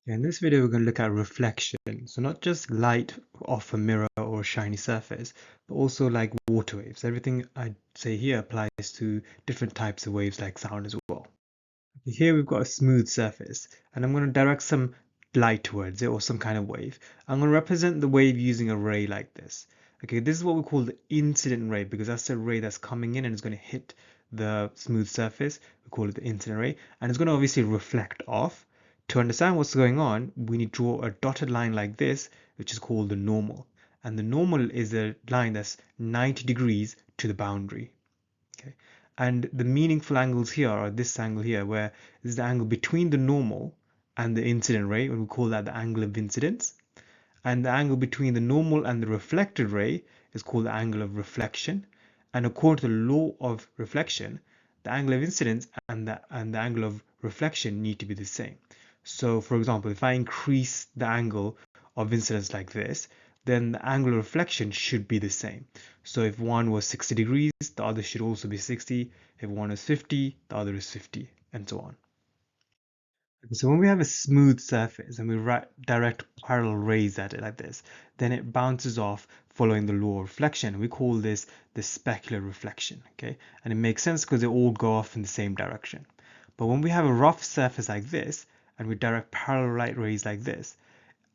In this video, we're going to look at reflection. So not just light off a mirror or a shiny surface, but also like water waves. Everything I say here applies to different types of waves like sound as well. Here we've got a smooth surface, and I'm going to direct some light towards it or some kind of wave. I'm going to represent the wave using a ray like this. Okay, this is what we call the incident ray because that's a ray that's coming in and it's going to hit the smooth surface. We call it the incident ray, and it's going to obviously reflect off. To understand what's going on, we need to draw a dotted line like this, which is called the normal. And the normal is a line that's 90 degrees to the boundary. Okay. And the meaningful angles here are this angle here, where this is the angle between the normal and the incident ray, and we call that the angle of incidence. And the angle between the normal and the reflected ray is called the angle of reflection. And according to the law of reflection, the angle of incidence and the angle of reflection need to be the same. So for example, if I increase the angle of incidence like this, then the angle of reflection should be the same. So if one was 60 degrees, the other should also be 60. If one is 50, the other is 50, and so on. So when we have a smooth surface and we direct parallel rays at it like this, then it bounces off following the law of reflection. We call this the specular reflection, okay? And it makes sense because they all go off in the same direction. But when we have a rough surface like this and we direct parallel light rays like this,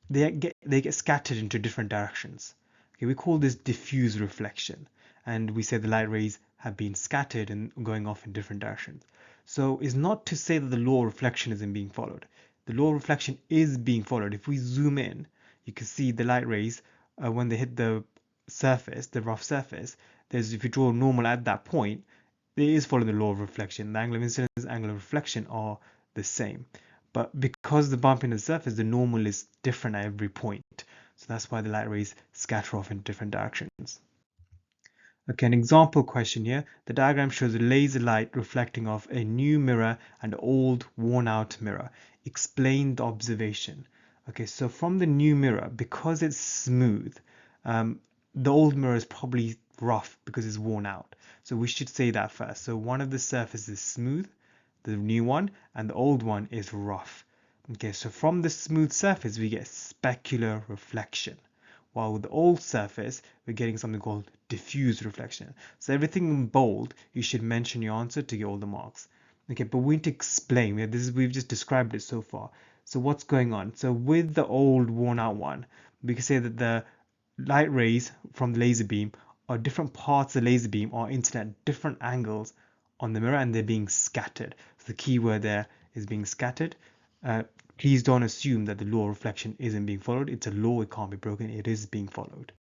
they get scattered into different directions. Okay, we call this diffuse reflection, and we say the light rays have been scattered and going off in different directions. So it's not to say that the law of reflection isn't being followed. The law of reflection is being followed. If we zoom in, you can see the light rays when they hit the surface, the rough surface. If you draw normal at that point, it is following the law of reflection. The angle of incidence and angle of reflection are the same. But because the bump in the surface, the normal is different at every point. So that's why the light rays scatter off in different directions. Okay, an example question here. The diagram shows a laser light reflecting off a new mirror and old worn out mirror. Explain the observation. Okay, so from the new mirror, because it's smooth, the old mirror is probably rough because it's worn out. So we should say that first. So one of the surfaces is smooth, the new one, and the old one is rough. Okay, so from the smooth surface, we get specular reflection. While with the old surface, we're getting something called diffuse reflection. So everything in bold, you should mention your answer to get all the marks. Okay, but we need to explain. We've just described it so far. So what's going on? So with the old worn out one, we can say that the light rays from the laser beam or different parts of the laser beam are incident at different angles on the mirror and they're being scattered. So the key word there is being scattered. Please don't assume that the law of reflection isn't being followed. It's a law, it can't be broken, it is being followed.